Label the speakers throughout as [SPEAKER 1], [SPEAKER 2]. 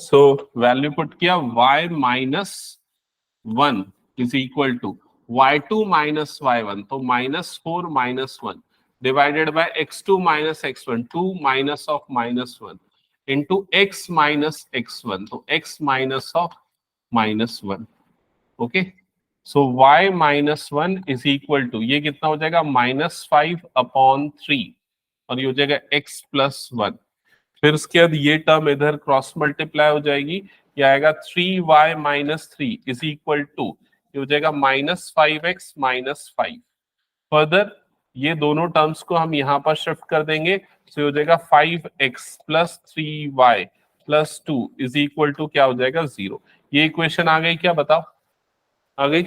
[SPEAKER 1] सो value put किया y minus 1 is equal to y2 minus y1, तो -4 minus 1 divided by x2 minus x1, 2 minus of minus 1 into x minus x1, तो x minus of minus 1। Okay, so y minus 1 is equal to, ये कितना हो जाएगा -5/3 और ये हो जाएगा x प्लस 1। फिर उसके बाद ये टर्म इधर क्रॉस मल्टीप्लाई हो जाएगी, ये आएगा 3y minus 3 is equal to, ये हो जाएगा -5x माइनस 5। फर्दर ये दोनों टर्म्स को हम यहां पर शिफ्ट कर देंगे, तो हो जाएगा 5x plus 3y plus 2 is equal to क्या हो जाएगा 0। ये इक्वेशन आ गई क्या, बताओ आ गई?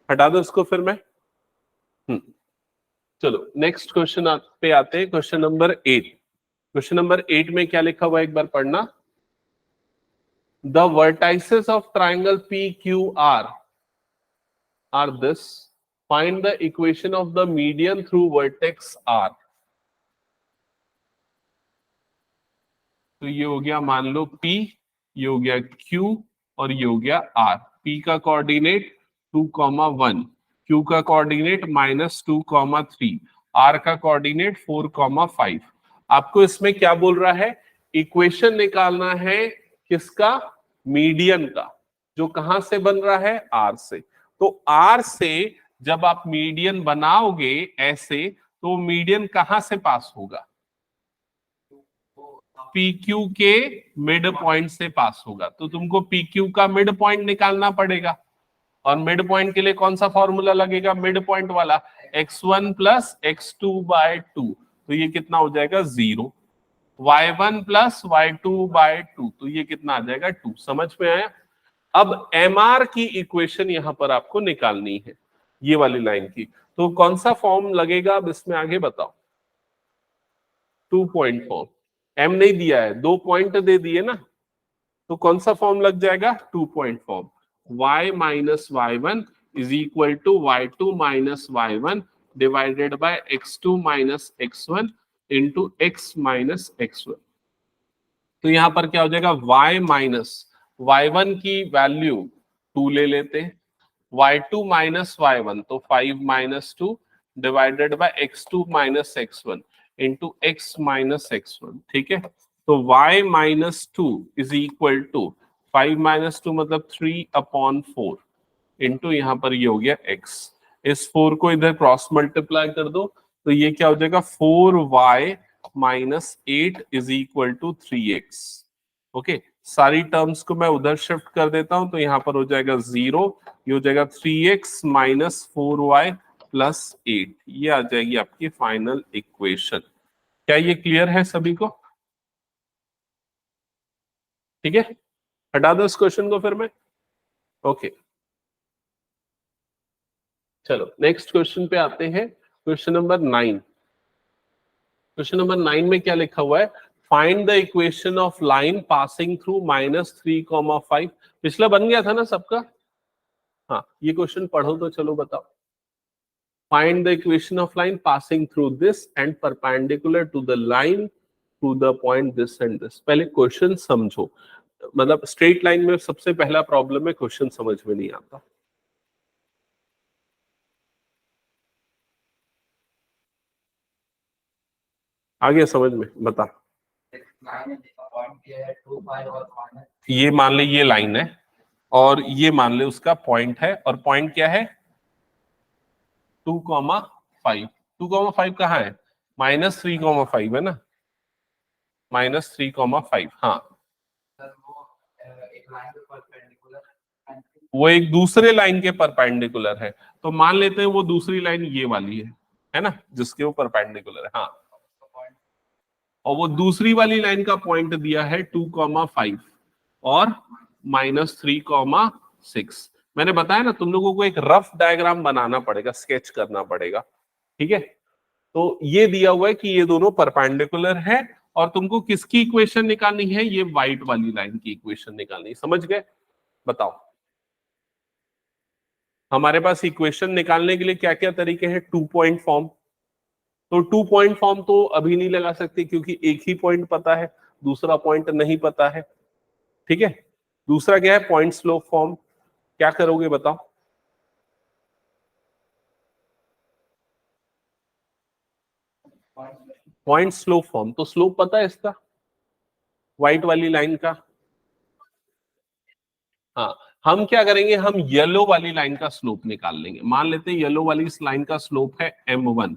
[SPEAKER 1] हटा दो इसको फिर मैं। चलो नेक्स्ट क्वेश्चन पे आते हैं, क्वेश्चन नंबर 8। क्वेश्चन नंबर 8 में क्या लिखा हुआ है एक बार पढ़ना। The vertices of triangle PQR are this. Find the equation of the median through vertex R. तो ये हो गया मान लो P, ये हो गया Q और ये हो गया R। P का कोऑर्डिनेट 2,1, Q का कोऑर्डिनेट -2,3, R का कोऑर्डिनेट 4,5। आपको इसमें क्या बोल रहा है, इक्वेशन निकालना है किसका, मीडियन का, जो कहां से बन रहा है, R से। तो R से जब आप मीडियन बनाओगे ऐसे, तो मीडियन कहां से पास होगा, PQ के मिड पॉइंट से पास होगा। तो तुमको PQ का मिड पॉइंट निकालना पड़ेगा, और मिड पॉइंट के लिए कौन सा फॉर्मूला लगेगा, मिड पॉइंट वाला, x1 प्लस x2/2, तो ये कितना हो जाएगा 0। y1 प्लस y2/2, तो ये कितना आ जाएगा 2। समझ में आया? अब MR की इक्वेशन यहां पर आपको निकालनी है, ये वाली लाइन की। तो कौन सा फॉर्म लगेगा अब इसमें, आगे बताओ। 2 पॉइंट फॉर्म, M नहीं दिया है, 2 पॉइंट दे दिए ना, तो कौन सा फॉर्म लग जाएगा, 2 point form. y minus y1 is equal to y2 minus y1 divided by x2 minus x1 into x minus x1। तो यहां पर क्या हो जाएगा, y माइनस y1 की वैल्यू 2 ले लेते हैं, y2 माइनस y1 तो 5 minus 2 divided by x2 minus x1 into x minus x1। ठीक है, तो y minus 2 is equal to 5 minus 2 मतलब 3/4 इंटू यहाँ पर ये हो गया x। इस 4 को इधर क्रॉस मल्टीप्लाई कर दो, तो ये क्या हो जाएगा 4y minus 8 is equal to 3x। Okay, सारी टर्म्स को मैं उधर शिफ्ट कर देता हूं, तो यहाँ पर हो जाएगा 0, ये हो जाएगा 3x माइनस 4y प्लस 8। ये आ जाएगी आपकी फाइनल इक्वेशन। क्या ये क्लियर है सभी को? ठीक है, हटा दो इस क्वेश्चन को फिर मैं। ओके, चलो नेक्स्ट क्वेश्चन पे आते हैं, क्वेश्चन नंबर 9। क्वेश्चन नंबर 9 में क्या लिखा हुआ है, find the equation of line passing through -3,5। पिछला बन गया था ना सबका? हाँ, ये क्वेश्चन पढ़ो तो चलो बताओ। Find the equation of line passing through this and perpendicular to the line to the point this and this. पहले क्वेश्चन समझो, मतलब स्ट्रेट लाइन में सबसे पहला प्रॉब्लम है क्वेश्चन समझ में नहीं आता। आगे समझ में बता। ये मान ले ये लाइन है, और ये मान ले उसका पॉइंट है, और पॉइंट क्या है 2,5। 2,5 कहाँ है, -3,5 है ना, -3,5। हाँ, वो एक दूसरे लाइन के परपेंडिकुलर है, तो मान लेते हैं वो दूसरी लाइन ये वाली है ना, जिसके वो परपेंडिकुलर है। हाँ, और वो दूसरी वाली लाइन का पॉइंट दिया है 2,5 और -3,6। मैंने बताया ना तुम लोगों को एक रफ डायग्राम बनाना पड़ेगा, स्केच करना पड़ेगा। ठीक है, तो ये दिया हुआ है कि ये दोनों परपेंडिकुलर है, और तुमको किसकी इक्वेशन निकालनी है, ये व्हाइट वाली लाइन की इक्वेशन निकालनी है। समझ गए? बताओ, हमारे पास इक्वेशन निकालने के लिए क्या क्या तरीके हैं। 2 पॉइंट फॉर्म, तो 2 पॉइंट फॉर्म तो अभी नहीं लगा सकते क्योंकि एक ही पॉइंट पता है, दूसरा पॉइंट नहीं पता है। ठीक है। दूसरा क्या है, पॉइंट स्लोप फॉर्म। क्या करोगे बताओ? पॉइंट स्लोप फॉर्म, तो स्लोप पता है इसका, व्हाइट वाली लाइन का? हाँ, हम क्या करेंगे, हम येलो वाली लाइन का स्लोप निकाल लेंगे। मान लेते हैं येलो वाली इस लाइन का स्लोप है m1,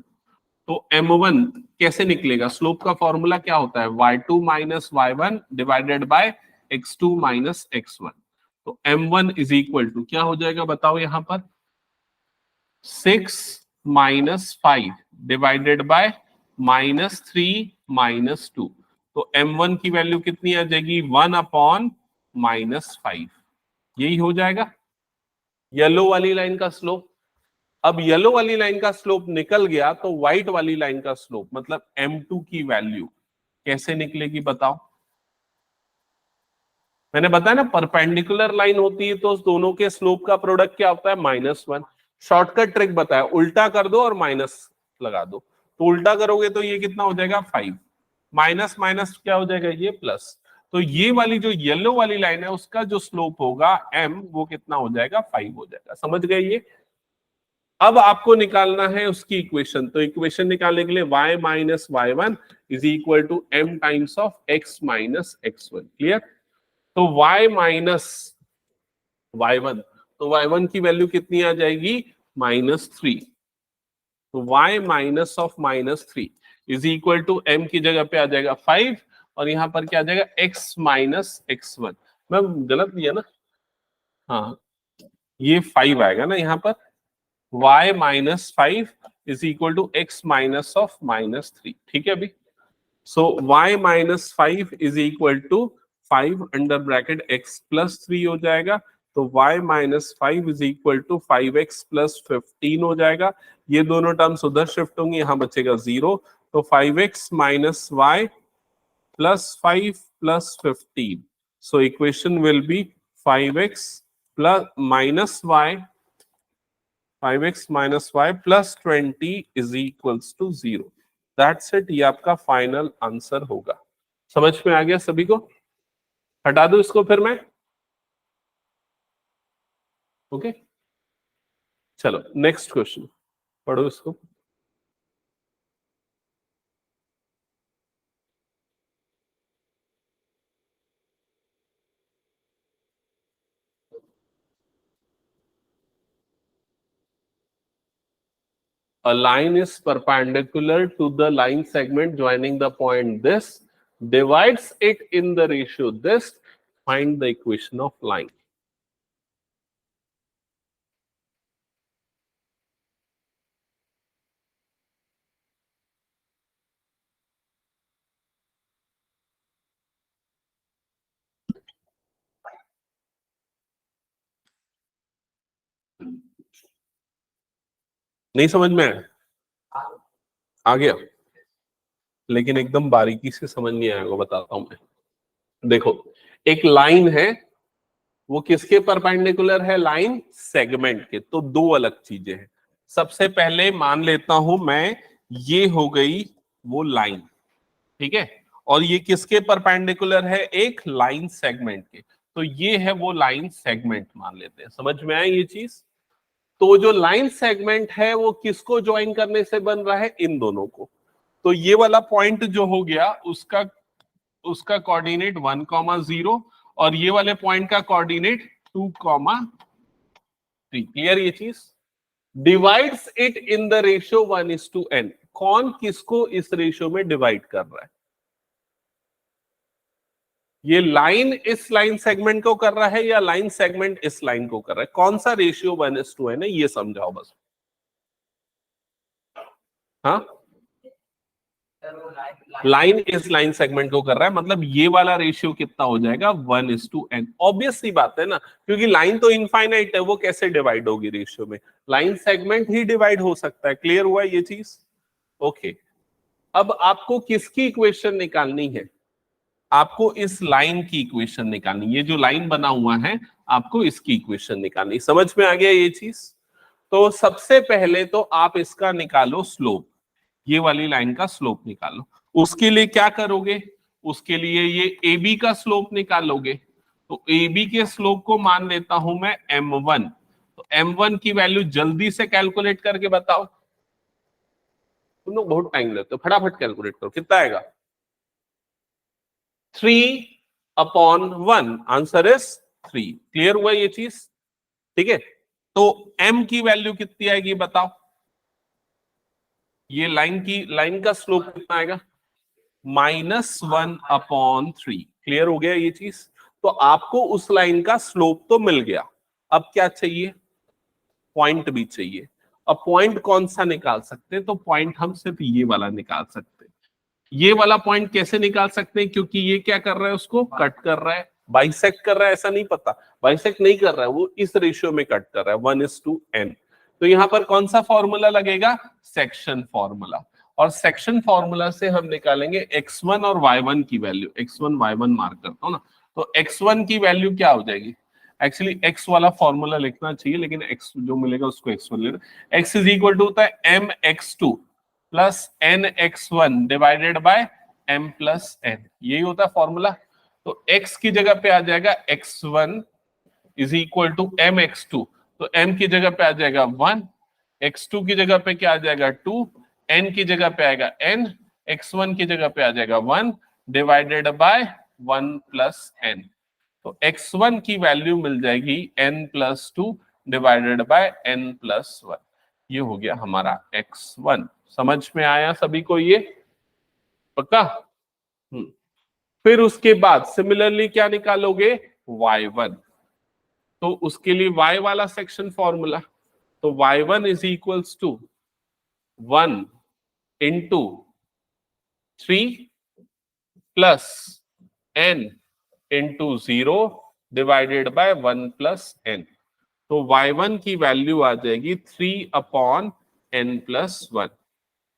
[SPEAKER 1] तो m1 कैसे निकलेगा? स्लोप का फॉर्मूला क्या होता है, y2 minus y1 divided by x2 minus x1। तो m1 इज इक्वल टू क्या हो जाएगा बताओ यहां पर, 6 minus 5 divided by minus 3 minus 2। तो m1 की वैल्यू कितनी आ जाएगी, 1 अपॉन माइनस 5। यही हो जाएगा येलो वाली लाइन का स्लोप। अब येलो वाली लाइन का स्लोप निकल गया, तो व्हाइट वाली लाइन का स्लोप मतलब m2 की वैल्यू कैसे निकलेगी बताओ? मैंने बताया ना, परपेंडिकुलर लाइन होती है तो उस दोनों के स्लोप का प्रोडक्ट क्या होता है, -1। शॉर्टकट ट्रिक बताया, उल्टा कर दो और माइनस लगा दो। तो उल्टा करोगे तो ये कितना हो जाएगा, 5, माइनस माइनस क्या हो जाएगा, ये प्लस। तो ये वाली जो येलो वाली लाइन है उसका जो स्लोप होगा m, वो कितना हो जाएगा, 5 हो जाएगा। समझ गए ये? अब आपको निकालना है उसकी इक्वेशन। तो इक्वेशन निकालने के लिए y minus y1 is equal to m times of x minus x1। Clear? तो y माइनस y1, तो y1 की वैल्यू कितनी आ जाएगी, -3। तो y minus of -3 is equal to m की जगह पे आ जाएगा 5, और यहां पर क्या आ जाएगा, x माइनस x1। मैं गलत दिया ना? हाँ, ये 5 आएगा ना यहाँ पर, y minus 5 is equal to x minus of -3। ठीक है अभी? So y minus 5 is equal to 5 under bracket x plus 3 हो जाएगा। तो y minus 5 is equal to 5x plus 15 हो जाएगा। ये दोनों टर्म्स उधर शिफ्ट होंगी, यहां बचेगा 0। तो 5x minus y plus 5 plus 15। So equation will be 5x plus minus y, 5x minus y plus 20 is equals to 0। That's it, ये आपका फाइनल आंसर होगा। समझ में आ गया सभी को? हटा दो इसको फिर मैं। ओके, चलो नेक्स्ट क्वेश्चन पढ़ो इसको। A line is perpendicular to the line segment joining the point this, divides it in the ratio this, find the equation of line। नहीं समझ में आया? आ गया, लेकिन एकदम बारीकी से समझ नहीं आएगा, बताता हूं मैं। देखो, एक लाइन है, वो किसके परपेंडिकुलर है, लाइन सेगमेंट के। तो दो अलग चीजें हैं। सबसे पहले मान लेता हूं मैं, ये हो गई वो लाइन, ठीक है, और ये किसके परपेंडिकुलर है, एक लाइन सेगमेंट के। तो ये है वो लाइन सेगमेंट मान लेते हैं। समझ में आया ये चीज? तो जो लाइन सेगमेंट है वो किसको ज्वाइन करने से बन रहा है, इन दोनों को। तो ये वाला पॉइंट जो हो गया, उसका उसका कोऑर्डिनेट 1,0 और ये वाले पॉइंट का कोऑर्डिनेट 2,3। क्लियर ये चीज? Divides it in the ratio 1:n। कौन किसको इस रेशियो में डिवाइड कर रहा है? ये लाइन इस लाइन सेगमेंट को कर रहा है या लाइन सेगमेंट इस लाइन को कर रहा है? कौन सा रेशियो 1:n है, ये समझाओ बस। हाँ, लाइन इस लाइन सेगमेंट को कर रहा है, मतलब ये वाला रेशियो कितना हो जाएगा, 1:n। ऑब्वियस सी बात है ना, क्योंकि लाइन तो इनफाइनाइट है, वो कैसे डिवाइड होगी रेशियो में? लाइन सेगमेंट ही डिवाइड हो सकता है। क्लियर हुआ ये चीज? ओके, अब आपको किसकी इक्वेशन निकालनी है? आपको इस लाइन की इक्वेशन निकालनी। ये जो लाइन बना हुआ है, आपको इसकी इक्वेशन निकालनी। समझ में आ गया ये चीज? तो सबसे पहले तो आप इसका निकालो स्लोप, ये वाली लाइन का स्लोप निकालो। उसके लिए क्या करोगे? उसके लिए ये AB का स्लोप निकालोगे। तो ए बी के स्लोप को मान लेता हूं मैं m1। तो m1 की वैल्यू जल्दी से कैलकुलेट करके बताओ। तुम लोग बहुत टाइम लेते हो, फटाफट कैलकुलेट करो, कितना आएगा? 3/1। Answer is 3। क्लियर हुआ ये चीज? ठीक है, तो m की वैल्यू कितनी आएगी बताओ? ये लाइन का स्लोप कितना आएगा? -1/3। क्लियर हो गया ये चीज? तो आपको उस लाइन का स्लोप तो मिल गया, अब क्या चाहिए? पॉइंट भी चाहिए। अब पॉइंट कौन सा निकाल सकते हैं? तो पॉइंट हम सिर्फ ये वाला निकाल सकते हैं। ये वाला पॉइंट कैसे निकाल सकते हैं? क्योंकि ये क्या कर रहा है, उसको कट कर रहा है, बाइसेक्ट कर रहा है, ऐसा नहीं पता, बाइसेक्ट नहीं कर रहा है, वो इस रेशियो में कट कर रहा है 1:n। तो यहां पर कौन सा फॉर्मूला लगेगा? Section formula. और सेक्शन फॉर्मूला से हम निकालेंगे x1 और y1 की वैल्यू। x1 y1 मार्क करता हूं ना, तो x1 की वैल्यू क्या हो जाएगी? एक्चुअली x वाला फॉर्मूला लिखना चाहिए, लेकिन x जो मिलेगा उसको x1 लेना। x इज इक्वल टू होता है mx2 plus nx1 divided by m plus n। यही होता है फॉर्मूला। तो x की जगह पे आ जाएगा x1 is equal to mx2। तो m की जगह पे आ जाएगा 1, x2 की जगह पे क्या आ जाएगा 2, n की जगह पे आएगा n, x1 की जगह पे आ जाएगा 1 डिवाइडेड बाय 1 प्लस n। तो x1 की वैल्यू मिल जाएगी n+2 डिवाइडेड बाय n+1। ये हो गया हमारा x1। समझ में आया सभी को ये? पक्का? फिर उसके बाद सिमिलरली क्या निकालोगे? y1। तो उसके लिए y वाला सेक्शन फॉर्मूला, तो y1 is equals to 1 into 3 plus n into 0 divided by 1 plus n। तो y1 की वैल्यू आ जाएगी 3/n+1।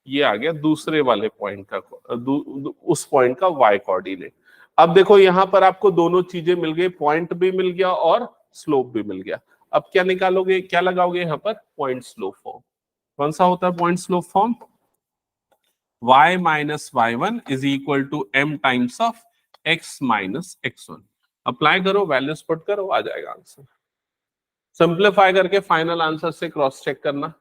[SPEAKER 1] ये आ गया दूसरे वाले पॉइंट का उस पॉइंट का y कोऑर्डिनेट। अब देखो यहां पर आपको दोनों चीजें मिल गई, पॉइंट भी मिल गया और स्लोप भी मिल गया। अब क्या निकालोगे, क्या लगाओगे यहां पर? Point slope form. कौन सा होता है point slope form? y minus y1 is equal to m times of x minus x1। Apply करो, वैल्यूज पुट करो, आ जाएगा आंसर। सिंप्लीफाई करके फाइनल आंसर से क्रॉस चेक करना।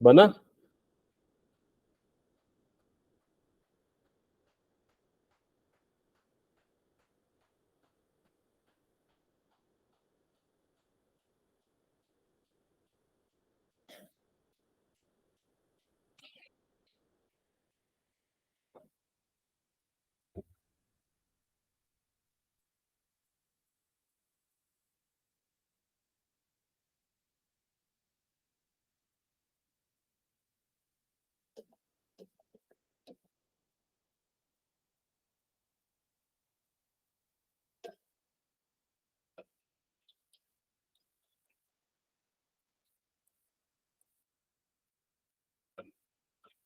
[SPEAKER 1] बना?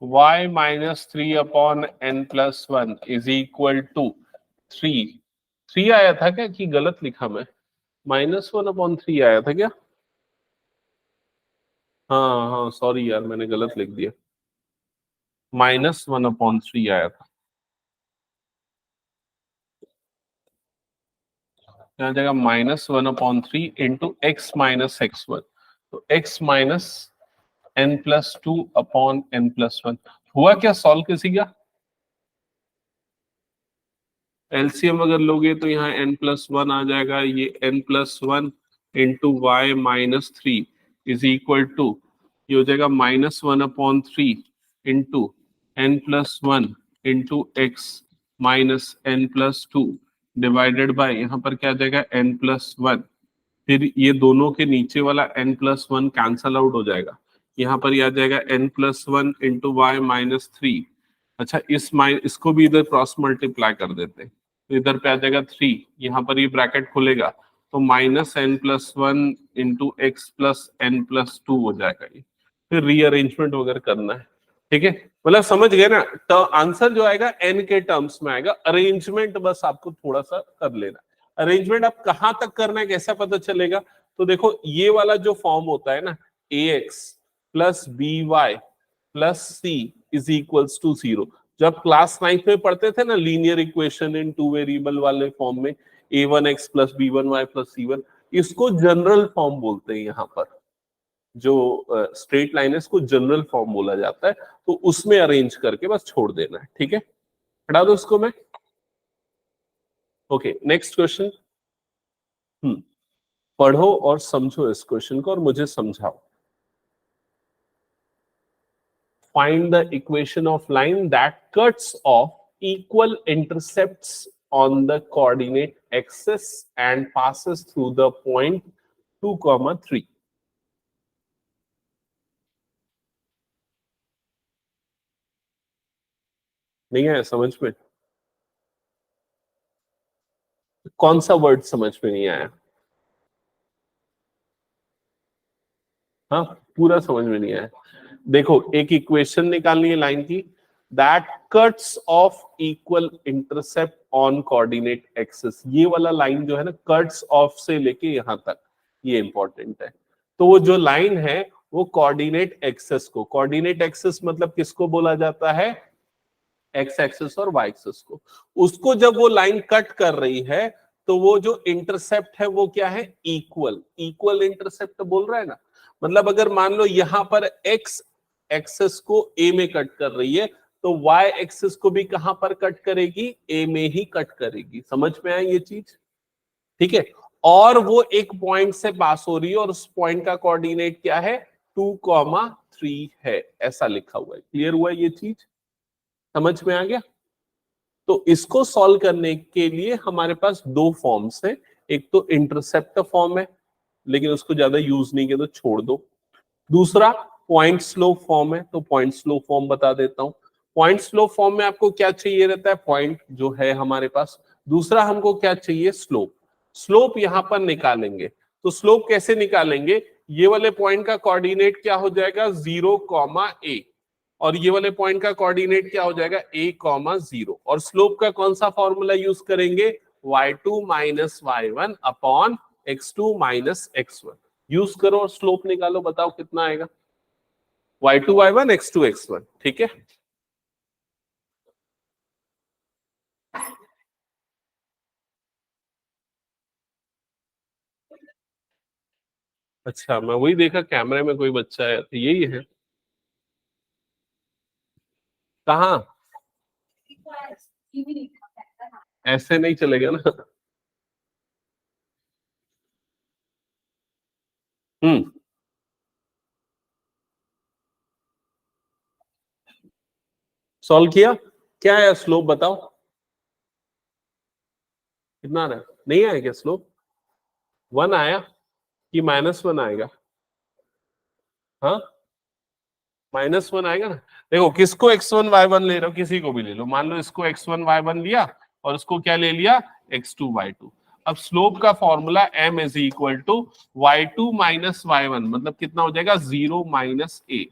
[SPEAKER 1] y minus 3/n+1 is equal to 3 आया था क्या, कि गलत लिखा मैं? -1/3 आया था क्या? हाँ हाँ, सॉरी यार, मैंने गलत लिख दिया, -1/3 आया था। यहाँ जगह -1/3 इंटू x माइनस x1। तो x माइनस n+2/n+1 हुआ क्या? सॉल्व किसी का एलसीएम अगर लोगे तो यहाँ n+1 आ जाएगा, ये n+1 into y minus 3 is equal to ये हो जाएगा -1/3 into n+1 into x -n+2 divided by, यहाँ पर क्या आ जाएगा n+1। फिर ये दोनों के नीचे वाला n+1 कैंसल आउट हो जाएगा, यहाँ पर ये आ जाएगा n+1 इंटू वाई -3। अच्छा, इसको भी इधर क्रॉस मल्टीप्लाई कर देते हैं, तो इधर पे आ जाएगा 3, यहाँ पर ये ब्रैकेट खुलेगा तो -n+1 into x plus n+2 हो जाएगा ये। फिर रीअरेंजमेंट वगैरह करना है, ठीक है। मतलब समझ गए ना, तो आंसर जो आएगा n के टर्म्स में आएगा। अरेंजमेंट बस आपको थोड़ा सा कर लेना। अरेंजमेंट आप कहां तक करना है कैसा पता चलेगा, तो देखो ये वाला जो फॉर्म होता है ना, ax plus by plus c is equals to 0। जब क्लास 9 में पढ़ते थे ना लीनियर इक्वेशन इन 2 वेरिएबल वाले फॉर्म में, a1x plus b1y plus c1, इसको जनरल फॉर्म बोलते हैं। यहाँ पर जो स्ट्रेट लाइन है इसको जनरल फॉर्म बोला जाता है, तो उसमें अरेंज करके बस छोड़ देना है, ठीक है। हटा दो उसको मैं। Okay, next question. पढ़ो और समझो इस क्वेश्चन को और मुझे समझाओ। Find the equation of line that cuts off equal intercepts on the coordinate axis and passes through the point 2, 3। नहीं आया समझ में? कौन सा वर्ड समझ में नहीं आया? हाँ, पूरा समझ में नहीं आया। देखो, एक इक्वेशन निकालनी है लाइन की, that cuts of equal intercept on coordinate axis. ये वाला लाइन जो है ना, कट्स ऑफ से लेके यहां तक, ये इंपॉर्टेंट है। तो वो जो लाइन है वो कोऑर्डिनेट एक्सिस को, कोऑर्डिनेट एक्सिस मतलब किसको बोला जाता है? एक्स एक्सिस और वाई एक्सिस को। उसको जब वो लाइन कट कर रही है तो वो जो इंटरसेप्ट है वो क्या है? इक्वल। इक्वल इंटरसेप्ट बोल रहा है ना, मतलब अगर मान लो यहां पर एक्स एक्सिस को ए में कट कर रही है तो वाई एक्सिस को भी कहां पर कट करेगी? ए में ही कट करेगी। समझ में आई ये चीज? ठीक है। और वो एक पॉइंट से पास हो रही है और उस पॉइंट का कोऑर्डिनेट क्या है? 2,3 है, ऐसा लिखा हुआ है। क्लियर हुआ ये चीज? समझ में आ गया? तो इसको सॉल्व करने के लिए हमारे पास दो फॉर्म्स है। एक तो इंटरसेप्ट फॉर्म है, लेकिन उसको ज्यादा यूज नहीं किया तो छोड़ दो। दूसरा पॉइंट स्लोप फॉर्म है, तो पॉइंट स्लोप फॉर्म बता देता हूं। पॉइंट स्लोप फॉर्म में आपको क्या चाहिए रहता है? पॉइंट जो है हमारे पास। दूसरा हमको क्या चाहिए? स्लोप। स्लोप यहां पर निकालेंगे, तो स्लोप कैसे निकालेंगे? ये वाले पॉइंट का कोऑर्डिनेट क्या हो जाएगा? 0,a, और ये वाले पॉइंट का कोऑर्डिनेट क्या हो जाएगा? a,0। और स्लोप का कौन सा फॉर्मूला यूज करेंगे? y2 minus y1 upon x2 minus x1 use करो और स्लोप निकालो। बताओ कितना आएगा? y2 y1 x2 x1, ठीक है। अच्छा, मैं वही देखा कैमरे में कोई बच्चा है, तो यही है। कहाँ? ऐसे नहीं चलेगा ना। हम्म, सॉल्व किया? क्या है स्लोप बताओ? कितना आ रहा है? नहीं आया क्या स्लोप? 1 आया कि -1 आएगा? हाँ, -1 आएगा ना। देखो, किसको x1 y1 ले रहे हो? किसी को भी ले लो। मान लो इसको x1 y1 लिया और इसको क्या ले लिया? x2 y2। अब स्लोप का formula m is equal to y2 minus y1, मतलब कितना हो जाएगा? 0 minus a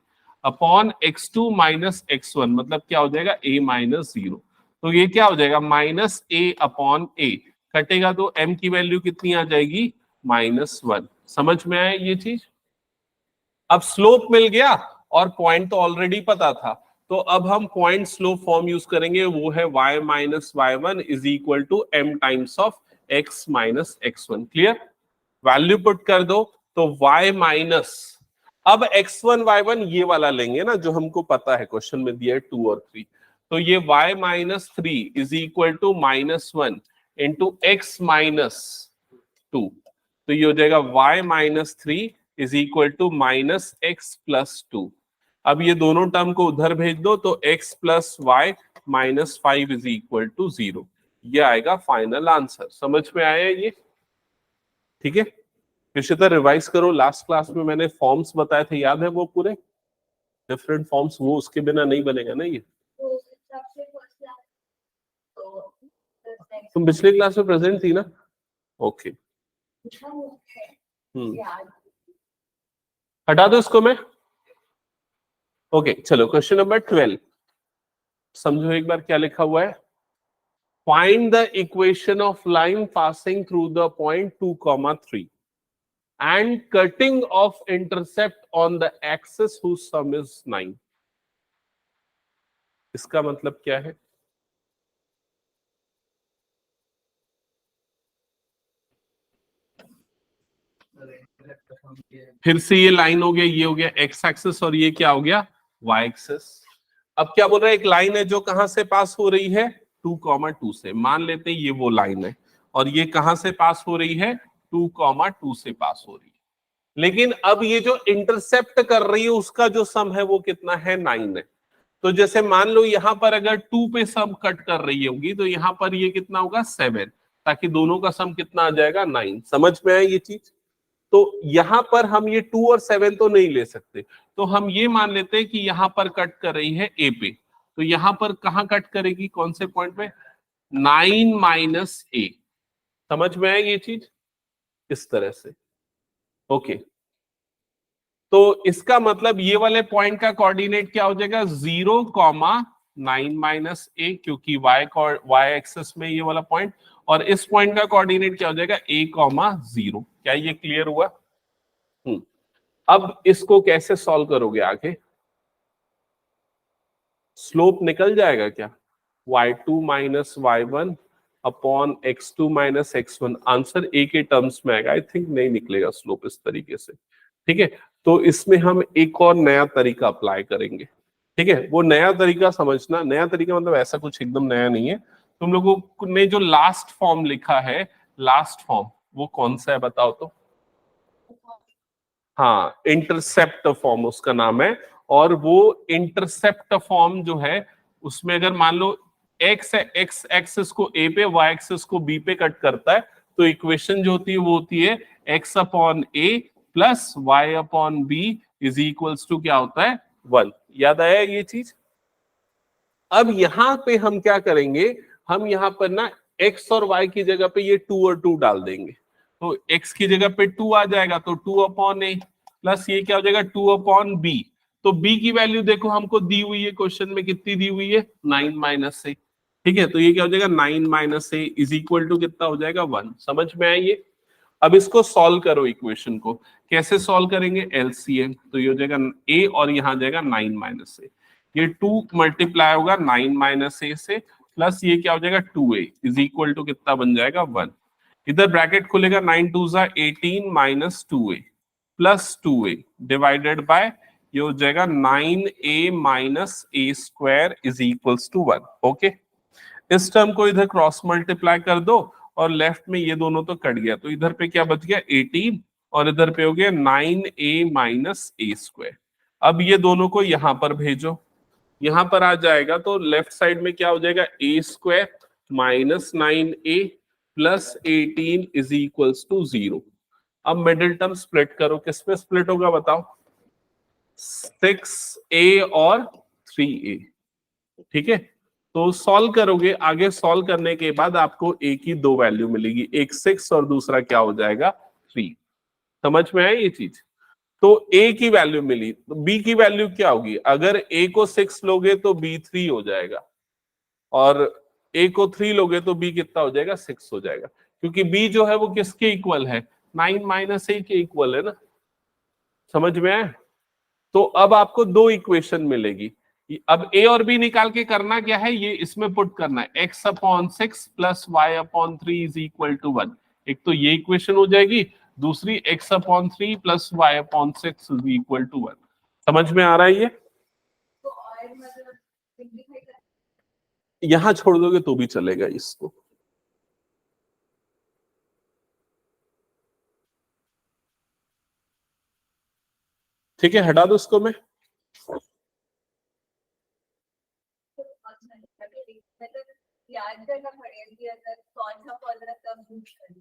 [SPEAKER 1] upon x2 minus x1, मतलब क्या हो जाएगा? a minus 0। तो ये क्या हो जाएगा? -a upon a। कटेगा तो m की वैल्यू कितनी आ जाएगी? -1। समझ में आया ये चीज? अब स्लोप मिल गया और पॉइंट तो ऑलरेडी पता था, तो अब हम पॉइंट स्लोप फॉर्म यूज करेंगे, वो है y minus y1 is equal to m times of x minus x1। Clear? Value put कर दो तो y माइनस, अब x1 y1 ये वाला लेंगे ना जो हमको पता है, क्वेश्चन में दिया है 2 और 3, तो ये y minus 3 is equal to -1 into x minus 2। तो ये हो जाएगा y minus 3 is equal to minus x plus two. अब ये दोनों टर्म को उधर भेज दो तो x plus y minus 5 is equal to 0। ये आएगा फाइनल आंसर। समझ में आया ये? ठीक है, निश्चित रिवाइज करो। लास्ट क्लास में मैंने फॉर्म्स बताए थे, याद है वो पूरे डिफरेंट फॉर्म्स? वो उसके बिना नहीं बनेगा ना ये। तुम पिछले क्लास में प्रेजेंट थी ना? ओके, हटा दो इसको मैं। ओके चलो, क्वेश्चन नंबर 12 समझो एक बार क्या लिखा हुआ है। Find the equation of line passing through the point 2,3 and cutting of intercept on the axis whose sum is 9। इसका मतलब क्या है? फिर से ये लाइन हो गया, ये हो गया एक्स एक्सिस और ये क्या हो गया? Y axis. अब क्या बोल रहा है? एक लाइन है जो कहां से पास हो रही है? 2,2 से। मान लेते हैं ये वो लाइन है और ये कहां से पास हो रही है? 2,2 से पास हो रही है। लेकिन अब ये जो इंटरसेप्ट कर रही है उसका जो सम है वो कितना है? 9 है। तो जैसे मान लो यहां पर अगर 2 पे सम कट कर रही होगी तो यहां पर ये कितना होगा? 7, ताकि दोनों का सम कितना आ जाएगा? 9। समझ में आए ये चीज? तो यहां पर हम ये 2 और 7 तो नहीं ले सकते, तो हम ये मान लेते हैं कि यहां पर कट कर रही है ए पे। तो यहां पर कहां कट करेगी? कौन से पॉइंट पे? 9 माइनस ए। समझ में आएगी ये चीज? इस तरह से। ओके, तो इसका मतलब ये वाले पॉइंट का कोऑर्डिनेट क्या हो जाएगा? 0,9 माइनस ए, क्योंकि वाई एक्सिस में ये वाला पॉइंट। और इस पॉइंट का कोऑर्डिनेट क्या हो जाएगा? a,0। क्या ये क्लियर हुआ? अब इसको कैसे सॉल्व करोगे आगे? स्लोप निकल जाएगा क्या? y2 minus y1 upon x2 minus x1। Answer a के टर्म्स में आएगा। आई थिंक नहीं निकलेगा स्लोप इस तरीके से। ठीक है, तो इसमें हम एक और नया तरीका अप्लाई करेंगे। ठीक है, वो नया तरीका समझना। नया तरीका मतलब ऐसा कुछ एकदम नया नहीं है। तुम लोगों ने जो लास्ट फॉर्म लिखा है, लास्ट फॉर्म वो कौन सा है बताओ तो? हाँ, इंटरसेप्ट फॉर्म उसका नाम है। और वो इंटरसेप्ट फॉर्म जो है उसमें अगर मान लो एक्स एक्सिस को ए पे, वाई एक्सिस को बी पे कट करता है, तो इक्वेशन जो होती है वो होती है x upon a plus y upon b is equals to क्या होता है? 1। याद आया ये चीज? अब यहां पे हम क्या करेंगे? हम यहां पर ना x और y की जगह पे ये 2 और 2 डाल देंगे। तो x की जगह पे 2 आ जाएगा, तो 2 अपॉन ए प्लस ये क्या हो जाएगा? 2 अपॉन बी। तो b की वैल्यू देखो हमको दी हुई है क्वेश्चन में, कितनी दी हुई है? 9 माइनस ए। ठीक है, तो ये क्या हो जाएगा? 9 minus a is equal to कितना हो जाएगा? 1। समझ में आया ये? अब इसको सॉल्व करो। इक्वेशन को कैसे सॉल्व करेंगे? एलसीएम। तो ये हो जाएगा a और यहां जाएगा 9 माइनस ए। ये 2 मल्टीप्लाई होगा 9 माइनस ए से, प्लस ये क्या हो जाएगा? 2a इज इक्वल टू कितना बन जाएगा? 1। इधर ब्रैकेट खुलेगा, 9 2 जा 18 minus 2a plus 2a divided by ये हो जाएगा 9a minus a square is equals to 1। Okay, इस टर्म को इधर क्रॉस मल्टीप्लाई कर दो और लेफ्ट में ये दोनों तो कट गया, तो इधर पे क्या बच गया? 18 और इधर पे हो गया 9a माइनस ए स्क्वायर। अब ये दोनों को यहां पर भेजो, यहां पर आ जाएगा तो लेफ्ट साइड में क्या हो जाएगा? A square minus 9a plus 18 is equals to 0। अब मिडिल टर्म स्प्लिट करो, किस में स्प्लिट होगा बताओ? 6a और 3a। ठीक है, तो सॉल्व करोगे। आगे सॉल्व करने के बाद आपको a की दो वैल्यू मिलेगी, एक 6 और दूसरा क्या हो जाएगा? 3। समझ में आया ये चीज? तो a की वैल्यू मिली, तो b की वैल्यू क्या होगी? अगर a को 6 लोगे तो b 3 हो जाएगा, और a को 3 लोगे तो b कितना हो जाएगा? 6 हो जाएगा, क्योंकि b जो है वो किसके इक्वल है? 9 माइनस ए के इक्वल है ना। समझ में आया? तो अब आपको दो इक्वेशन मिलेगी। अब a और b निकाल के करना क्या है? ये इसमें पुट करना है, x upon 6 plus y upon 3 is equal to 1। एक तो ये इक्वेशन हो जाएगी, दूसरी x upon 3 plus y upon 6 is equal to 1। समझ में आ रहा है ये? यहां छोड़ दोगे तो भी चलेगा इसको। ठीक है, हटा दो इसको मैं।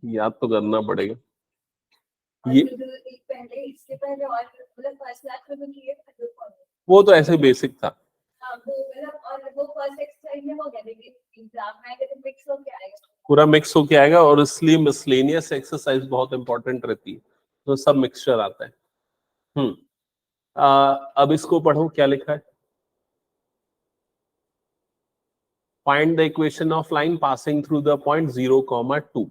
[SPEAKER 1] याद तो करना पड़ेगा ये, पहले इसके पहले और मतलब फर्स्ट क्लास में भी किए थे, वो तो ऐसे बेसिक था। पूरा मिक्स होके आएगा और इसलिए मिसलेनियस एक्सरसाइज बहुत इंपॉर्टेंट रहती है, तो सब मिक्सचर आता है। अब इसको पढ़ो क्या लिखा है। Find the equation of line passing through the point 0,2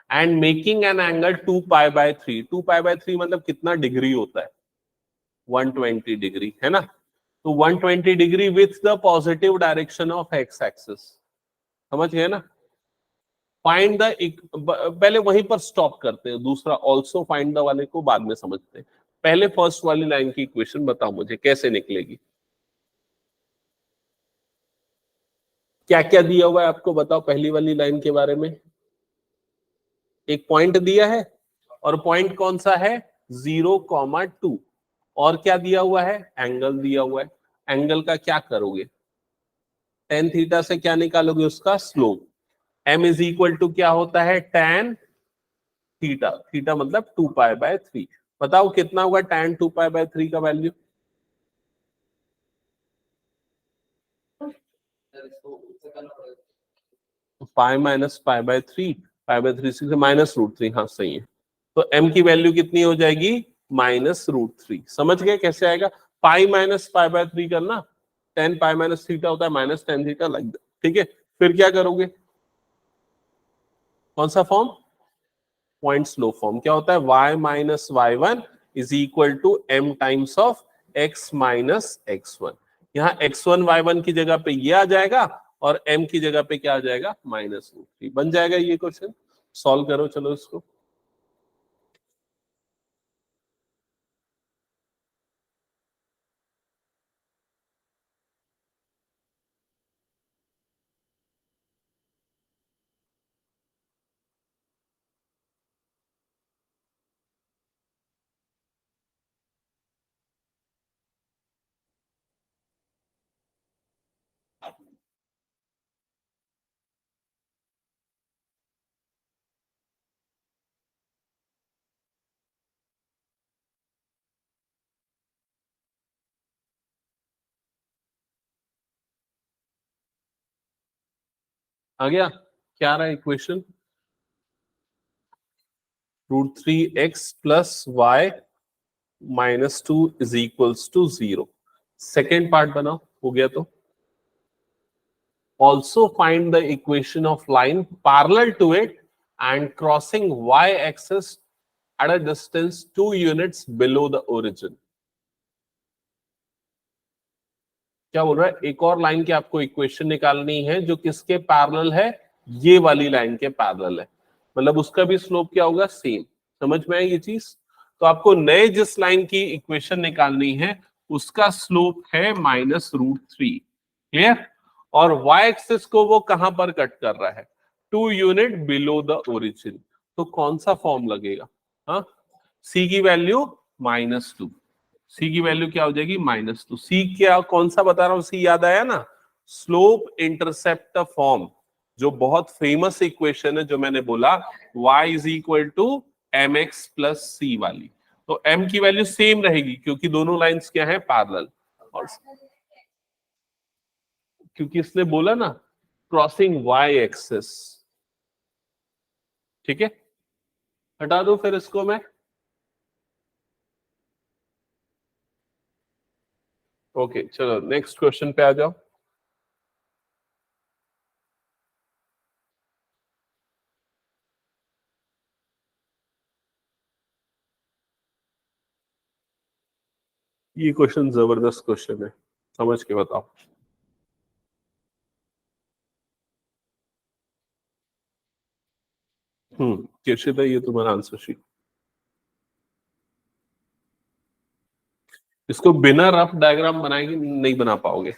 [SPEAKER 1] and making an angle 2π/3। 2π/3 मतलब कितना डिग्री होता है? 120 डिग्री, है ना? तो 120 degree with the positive direction of x axis. समझ गए ना? फाइंड द, पहले वहीं पर स्टॉप करते हैं, दूसरा ऑल्सो फाइंड द वाले को बाद में समझते हैं। पहले फर्स्ट वाली लाइन की इक्वेशन बताओ मुझे कैसे निकलेगी। क्या क्या दिया हुआ है आपको बताओ पहली वाली लाइन के बारे में। एक पॉइंट दिया है, और पॉइंट कौन सा है? 0,2। और क्या दिया हुआ है? एंगल दिया हुआ है। एंगल का क्या करोगे? टेन थीटा से क्या निकालोगे? उसका slope. m is equal to क्या होता है? tan theta. थीटा मतलब 2π/3। बताओ कितना होगा tan 2π/3 का वैल्यू? Pi minus π/3। π/3 से -√3। हाँ सही है। तो m की वैल्यू कितनी हो जाएगी? -√3। समझ गए कैसे आएगा? पाई माइनस π/3 करना, tan पाई माइनस थीटा होता है -tan थीटा, लाइक दैट। ठीक है, फिर क्या करोगे? कौन सा फॉर्म? Point slow form. क्या होता है? y minus y1 is equal to m times of x minus x1। यहाँ x1 y1 की जगह पे ये आ जाएगा और m की जगह पे क्या आ जाएगा? -√3 बन जाएगा। ये क्वेश्चन सॉल्व करो, चलो इसको। आ गया? क्या रहा equation? √3x plus y -2 is equals to 0। Second part बनाओ, हो गया तो। Also find the equation of line parallel to it and crossing y-axis at a distance 2 units below the origin। क्या बोल रहा है? एक और लाइन की आपको इक्वेशन निकालनी है जो किसके पैरेलल है? ये वाली लाइन के पैरेलल है। मतलब उसका भी स्लोप क्या होगा? सेम। समझ में आई ये चीज? तो आपको नए जिस लाइन की इक्वेशन निकालनी है उसका स्लोप है -√3। क्लियर? और y एक्सिस को वो कहां पर कट कर रहा है? 2 यूनिट बिलो द ओरिजिन। तो कौन सा फॉर्म लगेगा? हाँ, c की वैल्यू -2। सी की वैल्यू क्या हो जाएगी? -2। सी क्या, कौन सा बता रहा हूं? सी याद आया ना? स्लोप इंटरसेप्ट फॉर्म, जो बहुत फेमस इक्वेशन है जो मैंने बोला, y is equal to mx plus C वाली। तो m की वैल्यू सेम रहेगी क्योंकि दोनों लाइंस क्या है? पैरेलल। और क्योंकि इसने बोला ना क्रॉसिंग y एक्सिस। ठीक है, हटा दो फिर इसको मैं। ओके चलो नेक्स्ट क्वेश्चन पे आ जाओ। ये क्वेश्चन जबरदस्त क्वेश्चन है, समझ के बताओ। केशिता, ये तुम्हारा आंसर शीट। इसको बिना रफ डायग्राम बनाएंगे नहीं बना पाओगे।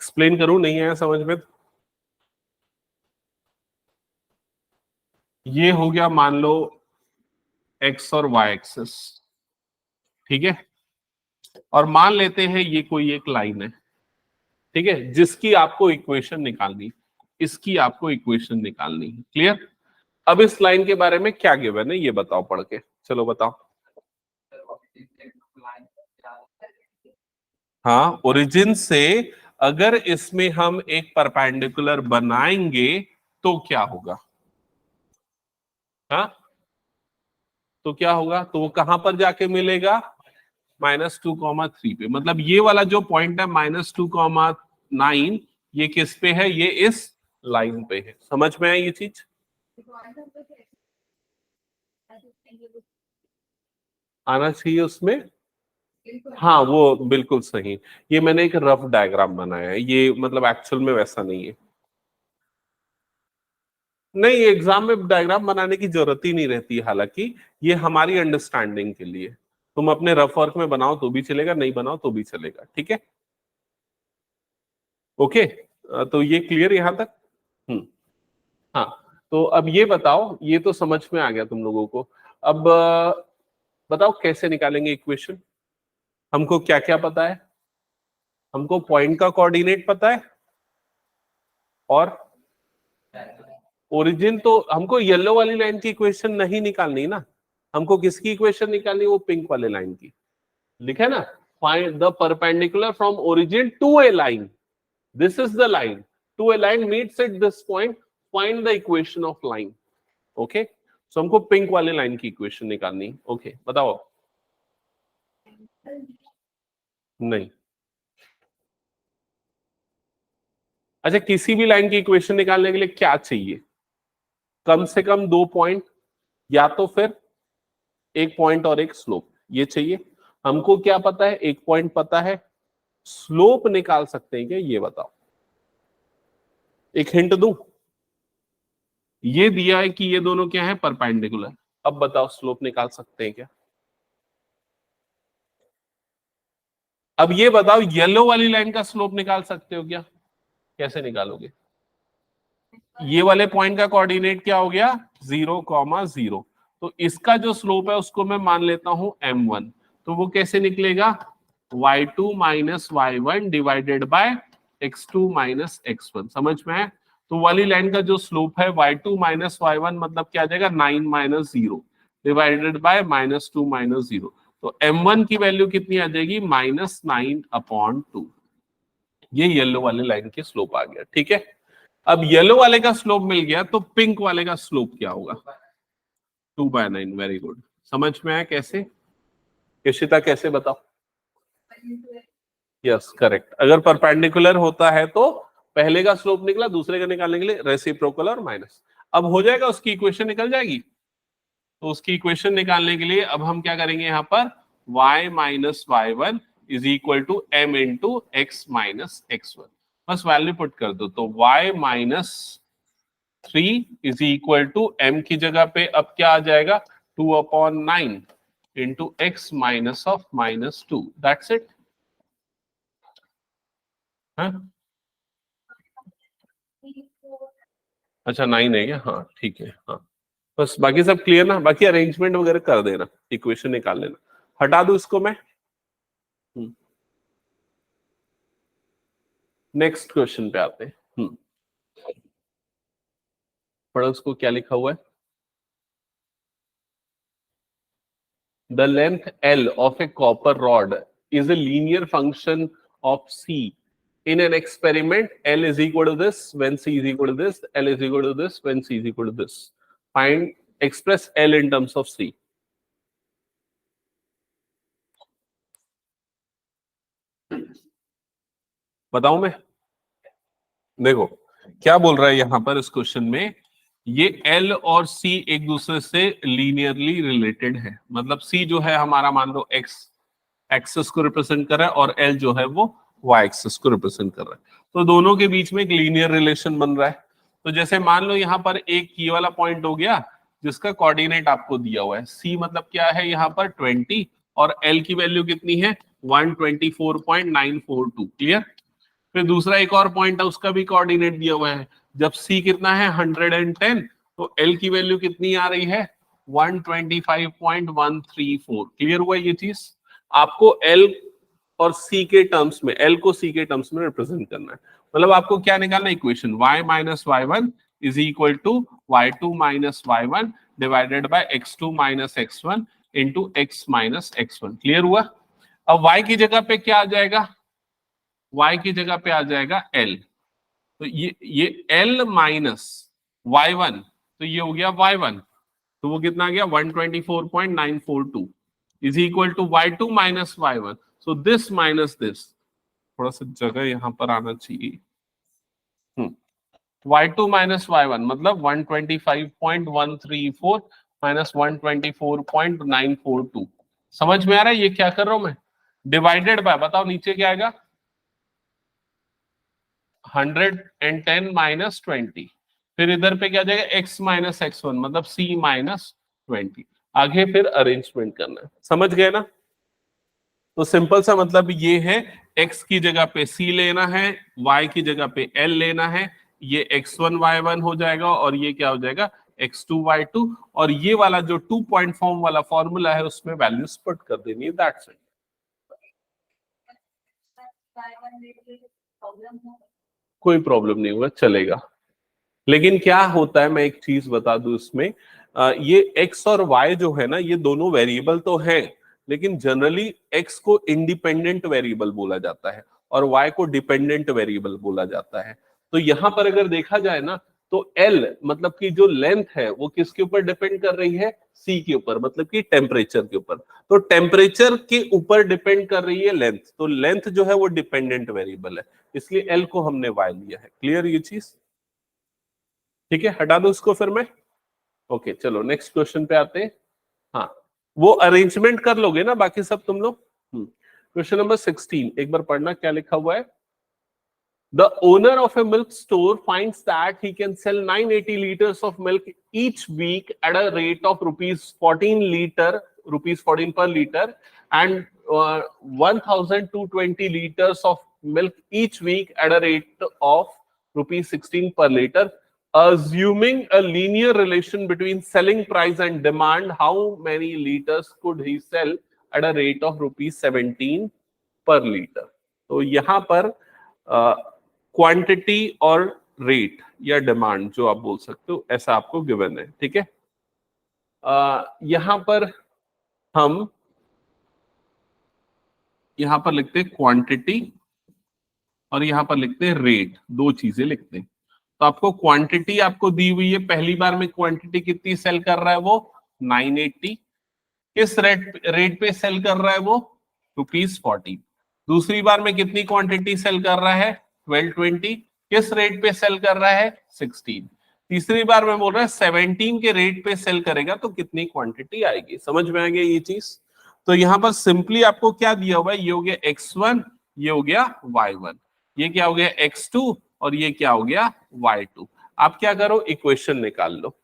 [SPEAKER 1] एक्सप्लेन करूं, नहीं आया समझ में? ये हो गया मान लो एक्स और वाई एक्सिस, ठीक है। और मान लेते हैं ये कोई एक लाइन है, ठीक है, जिसकी आपको इक्वेशन निकालनी, इसकी आपको इक्वेशन निकालनी है। क्लियर? अब इस लाइन के बारे में क्या गिवन है ये बताओ पढ़ के, चलो बताओ। हाँ, ओरिजिन से अगर इसमें हम एक परपेंडिकुलर बनाएंगे तो क्या होगा? हाँ, तो क्या होगा? तो वो कहां पर जाके मिलेगा? -2,3 पे। मतलब ये वाला जो पॉइंट है -2,9, ये किस पे है? ये इस लाइन पे है। समझ में आई ये चीज? आना चाहिए उसमें। हाँ, वो बिल्कुल सही। ये मैंने एक रफ डायग्राम बनाया है, ये मतलब एक्चुअल में वैसा नहीं है। नहीं, एग्जाम में डायग्राम बनाने की जरूरत ही नहीं रहती, हालांकि ये हमारी अंडरस्टैंडिंग के लिए। तुम अपने रफ वर्क में बनाओ तो भी चलेगा, नहीं बनाओ तो भी चलेगा, ठीक है। ओके, तो ये क्लियर यहां तक? हम्म। हाँ, तो अब ये बताओ, ये तो समझ में आ गया तुम लोगों को। अब बताओ कैसे निकालेंगे इक्वेशन। हमको क्या क्या पता है? हमको पॉइंट का कोऑर्डिनेट पता है, और ओरिजिन। तो हमको येलो वाली लाइन की इक्वेशन नहीं निकालनी ना, हमको किसकी इक्वेशन निकालनी? वो पिंक वाले लाइन की। लिखा है ना, find the perpendicular from origin to a line, this is the line, to a line meets at this point, find the equation of line. Okay, so हमको पिंक वाले लाइन की इक्वेशन निकालनी। Okay, बताओ। नहीं, अच्छा, किसी भी लाइन की इक्वेशन निकालने के लिए क्या चाहिए? कम से कम 2 पॉइंट, या तो फिर एक पॉइंट और एक स्लोप, ये चाहिए। हमको क्या पता है? एक पॉइंट पता है, स्लोप निकाल सकते हैं क्या ये बताओ। एक हिंट दूं, ये दिया है कि ये दोनों क्या है? परपेंडिकुलर। अब बताओ स्लोप निकाल सकते हैं क्या? अब ये बताओ, येलो वाली लाइन का स्लोप निकाल सकते हो क्या? कैसे निकालोगे? ये वाले पॉइंट का कोऑर्डिनेट क्या हो गया? 0,0। तो इसका जो स्लोप है उसको मैं मान लेता हूं m1। तो वो कैसे निकलेगा? y2 minus y1 divided by x2 minus x1। समझ में है? तो वाली लाइन का जो स्लोप है y2 माइनस y1 मतलब क्या आ जाएगा? 9 माइनस 0 डिवाइडेड बाय -2 माइनस 0। तो m1 की वैल्यू कितनी आ जाएगी? -9/2। ये येलो वाले लाइन की स्लोप आ गया, ठीक है। अब येलो वाले का स्लोप मिल गया, तो पिंक वाले का स्लोप क्या होगा? 2/9। वेरी गुड, समझ में आया कैसे? इशिता कैसे बताओ? Yes, correct. अगर परपेंडिकुलर होता है तो पहले का स्लोप निकला, दूसरे का निकालने के लिए रेसिप्रोकल और माइनस। अब हो जाएगा, उसकी इक्वेशन निकल जाएगी। तो उसकी इक्वेशन निकालने के लिए अब हम क्या करेंगे? यहां पर y minus y1 is equal to m into x minus x1। बस वैल्यू पुट कर दो, तो y minus 3 is equal to m की जगह पे अब क्या आ जाएगा? 2/9 into x minus of -2। That's it. अच्छा, 9 है क्या? हाँ, ठीक है। हाँ, बस बाकी सब क्लियर ना? बाकी अरेंजमेंट वगैरह कर देना, इक्वेशन निकाल लेना। हटा दो इसको मैं। नेक्स्ट क्वेश्चन पे आते हैं। पढ़ो उसको, क्या लिखा हुआ है? The length L of a copper rod is a linear function of C. In an experiment, L is equal to this when C is equal to this, L is equal to this when C is equal to this. Find, express L in terms of C. बताऊं मैं? देखो क्या बोल रहा है यहां पर इस क्वेश्चन में, ये L और C एक दूसरे से लीनियरली रिलेटेड है। मतलब C जो है हमारा, मान लो x एक्सिस को रिप्रेजेंट कर रहा है, और L जो है वो y एक्सिस को रिप्रेजेंट कर रहा है। तो दोनों के बीच में एक लीनियर रिलेशन बन रहा है। तो जैसे मान लो यहाँ पर एक ये वाला पॉइंट हो गया जिसका कोऑर्डिनेट आपको दिया हुआ है। C मतलब क्या है यहाँ पर? 20, और L की वैल्यू कितनी है? 124.942। क्लियर? फिर दूसरा एक और पॉइंट है, उसका भी कोऑर्डिनेट दिया हुआ है। जब c कितना है 110, तो l की वैल्यू कितनी आ रही है 125.134। क्लियर हुआ ये चीज? आपको l और c के टर्म्स में, l को c के टर्म्स में रिप्रेजेंट करना है। मतलब आपको क्या निकालना है equation, y minus y1 is equal to y2 minus y1 divided by x2 minus x1 into x minus x1। Clear हुआ? अब y की जगह पे क्या आ जाएगा, y की जगह पे आ जाएगा l, तो ये l माइनस y1, तो ये हो गया y1, तो वो कितना आ गया 124.942 is equal to y2 minus y1। So this minus this, थोड़ा सा जगह यहां पर आना चाहिए। y2 माइनस y1 मतलब 125.134 माइनस 124.942। समझ में आ रहा है ये क्या कर रहा हूं मैं? डिवाइडेड बाय, बताओ नीचे क्या आएगा 110 माइनस 20, फिर इधर पे क्या जाएगा x माइनस x1 मतलब c माइनस 20। आगे फिर अरेंजमेंट करना है। समझ गए ना? तो सिंपल सा मतलब ये है, x की जगह पे c लेना है, y की जगह पे l लेना है, ये x1 y1 हो जाएगा और ये क्या हो जाएगा x2 y2, और ये वाला जो 2 पॉइंट फॉर्म वाला फॉर्मूला है उसमें वैल्यूज पुट कर देनी है। That's it. कोई प्रॉब्लम नहीं होगा, चलेगा। लेकिन क्या होता है, मैं एक चीज बता दूं इसमें, ये x और y जो है ना, ये दोनों वेरिएबल तो हैं, लेकिन जनरली x को इंडिपेंडेंट वेरिएबल बोला जाता है और y को डिपेंडेंट वेरिएबल बोला जाता है। तो यहां पर अगर देखा जाए ना, तो L मतलब कि जो लेंथ है वो किसके ऊपर डिपेंड कर रही है, C के ऊपर, मतलब कि टेम्परेचर के ऊपर। तो टेम्परेचर के ऊपर डिपेंड कर रही है लेंथ, तो लेंथ जो है वो डिपेंडेंट वेरिएबल है, इसलिए L को हमने Y लिया है। क्लियर ये चीज? ठीक है, हटा दो उसको फिर मैं। ओके चलो नेक्स्ट क्वेश्चन पे आते हैं। हाँ, वो अरेंजमेंट कर लोगे ना बाकी सब तुम लोग? क्वेश्चन नंबर 16 एक बार पढ़ना, क्या लिखा हुआ है। The owner of a milk store finds that he can sell 980 liters of milk each week at a rate of rupees 14 per liter, and 1,220 liters of milk each week at a rate of rupees 16 per liter. Assuming a linear relation between selling price and demand, how many liters could he sell at a rate of rupees 17 per liter? तो यहाँ पर quantity और rate या demand जो आप बोल सकते हो, ऐसा आपको गिवन है। ठीक है, यहां पर हम यहां पर लिखते हैं क्वांटिटी और यहां पर लिखते हैं रेट, दो चीजें लिखते हैं। तो आपको क्वांटिटी आपको दी हुई है, पहली बार में क्वांटिटी कितनी सेल कर रहा है वो 980, किस रेट पे सेल कर रहा है वो ₹40। दूसरी बार में कितनी क्वांटिटी सेल कर रहा है 1220, किस रेट पे सेल कर रहा है 16। तीसरी बार में बोल रहा है 17 के रेट पे सेल करेगा तो कितनी क्वांटिटी आएगी। समझ में आ गया ये चीज? तो यहां पर सिंपली आपको क्या दिया हुआ है, ये हो गया x1, ये हो गया y1, ये क्या हो गया x2 और ये क्या हो गया y2। आप क्या करो, इक्वेशन निकाल लो।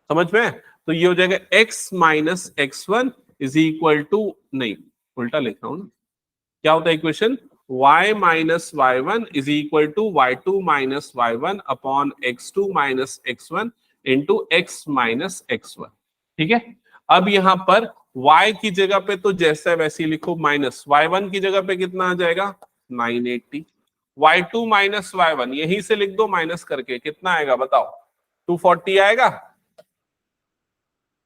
[SPEAKER 1] समझ में? तो ये हो जाएगा x minus x1 is equal to, नहीं उल्टा लिख रहा हूं ना, क्या होता है equation, y minus y1 is equal to y2 minus y1 upon x2 minus x1 into x minus x1। ठीक है, अब यहां पर y की जगह पे तो जैसा वैसे लिखो, माइनस y1 की जगह पे कितना आ जाएगा 980, y2 माइनस y1 यहीं से लिख दो माइनस करके, कितना आएगा बताओ 240 आएगा,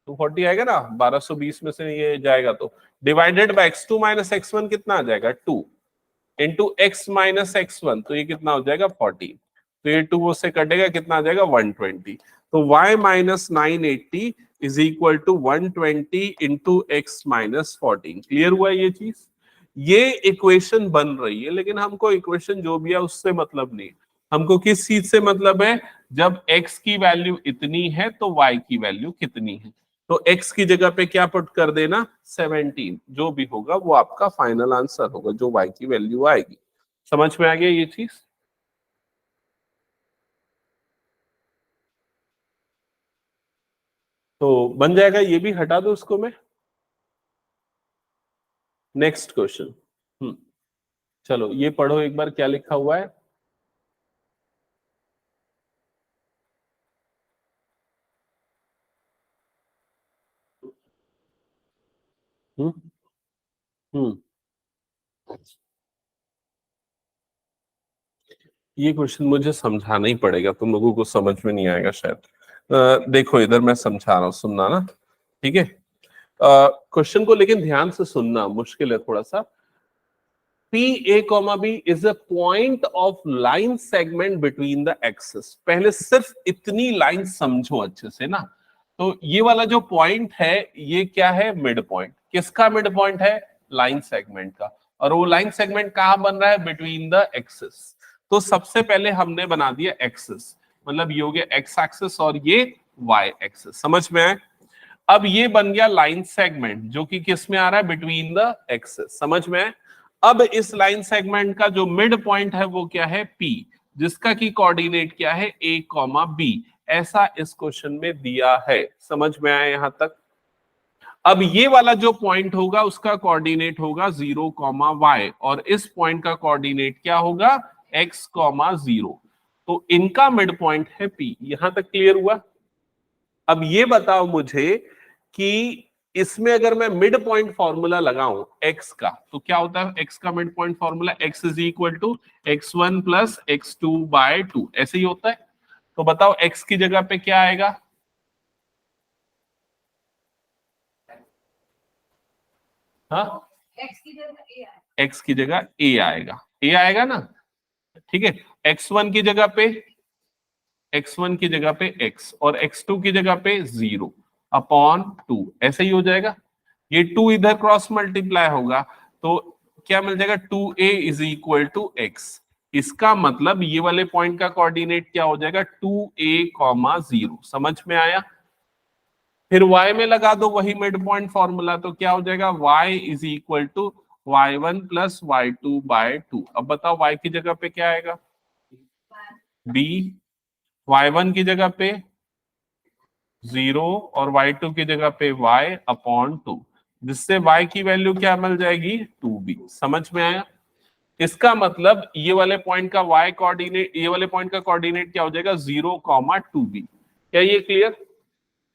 [SPEAKER 1] 240 आएगा ना, 1220 में से ये जाएगा तो divided by x2 minus x1 कितना आ जाएगा 2 इंटू x माइनस x1, तो ये कितना हो जाएगा 40, तो ये 2 से कटेगा, कितना आ जाएगा 120। तो y minus 980 is equal to 120 into x minus 14। Clear हुआ ये चीज? ये इक्वेशन बन रही है, लेकिन हमको इक्वेशन जो भी है उससे मतलब नहीं, हमको किस चीज से मतलब है, जब x की वैल्यू इतनी है तो y की वैल्यू कितनी है। तो x की जगह पे क्या पुट कर देना 17, जो भी होगा वो आपका फाइनल आंसर होगा, जो y की वैल्यू आएगी। समझ में आ गया ये चीज? तो बन जाएगा, ये भी हटा दो उसको मैं। नेक्स्ट क्वेश्चन, चलो ये पढ़ो एक बार क्या लिखा हुआ है। हम्म हम्म ये क्वेश्चन मुझे समझाना ही पड़ेगा, तुम लोगों को समझ में नहीं आएगा शायद। देखो इधर मैं समझा रहा हूँ, सुनना ना, ठीक है। क्वेश्चन को लेकिन ध्यान से सुनना, मुश्किल है थोड़ा सा। P A comma B is a point of line segment between the axes. पहले सिर्फ इतनी लाइन समझो अच्छे से ना। तो ये वाला जो पॉइंट है ये क्या है? Mid point. किसका मिड पॉइंट है? लाइन सेगमेंट का। और वो लाइन सेगमेंट कहां बन रहा है? Between the axes. तो सबसे पहले हमने बना दिया एक्सेस, मतलब ये हो गया एक्स एक्सेस और ये वाई एक्सेस। समझ में आए? अब ये बन गया लाइन सेगमेंट जो कि किस में आ रहा है? Between the axes. समझ में आए? अब इस लाइन सेगमेंट का जो मिड पॉइंट है वो क्या है? पी, जिसका की कोऑर्डिनेट क्या है? ए कॉमा बी। ऐसा इस क्वेश्चन में दिया है। समझ में आया यहां तक? अब ये वाला जो पॉइंट होगा उसका कोऑर्डिनेट होगा 0, y, और इस पॉइंट का कोऑर्डिनेट क्या होगा? x, 0। तो इनका मिड पॉइंट है P। यहां तक क्लियर हुआ? अब ये बताओ मुझे कि इसमें अगर मैं मिड पॉइंट फॉर्मूला लगाऊं x का, तो क्या होता है? x का mid point formula x is equal to x1 plus x2/2, ऐसे ही होता है। तो बताओ x की जगह पे क्या आएगा? हाँ, x की जगह a आएगा। a आएगा ना? ठीक है। x1 की जगह पे x और x2 की जगह पे 0/2, ऐसे ही हो जाएगा। ये 2 इधर क्रॉस मल्टीप्लाई होगा तो क्या मिल जाएगा? 2a is equal to x। इसका मतलब ये वाले पॉइंट का कोऑर्डिनेट क्या हो जाएगा? 2a, 0। समझ में आया? फिर y में लगा दो वही मिड पॉइंट फॉर्मूला, तो क्या हो जाएगा? y is equal to y1 plus y2/2। अब बताओ y की जगह पे क्या आएगा? b, y1 की जगह पे 0 और y2 की जगह पे y/2, जिससे y की वैल्यू क्या मिल जाएगी? 2b। समझ में आया? इसका मतलब ये वाले पॉइंट का y कोऑर्डिनेट, ये वाले पॉइंट का कोऑर्डिनेट क्या हो जाएगा? 0, 2b। क्या ये क्लियर?